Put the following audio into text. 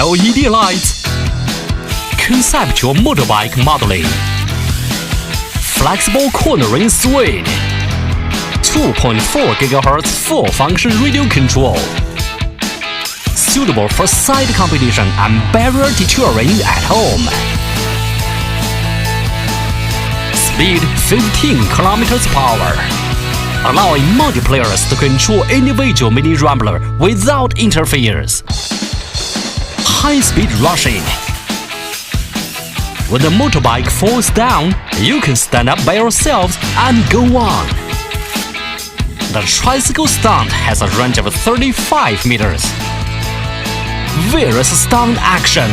LED lights, conceptual motorbike modeling, flexible cornering swing, 2.4 GHz full-function radio control, suitable for side competition and barrier detouring at home. Speed 15 km/h, allowing multiplayers to control individual mini rambler without interference. High-speed rushing. When the motorbike falls down, you can stand up by yourselves and go on. The tricycle stunt has a range of 35 meters. Various stunt action.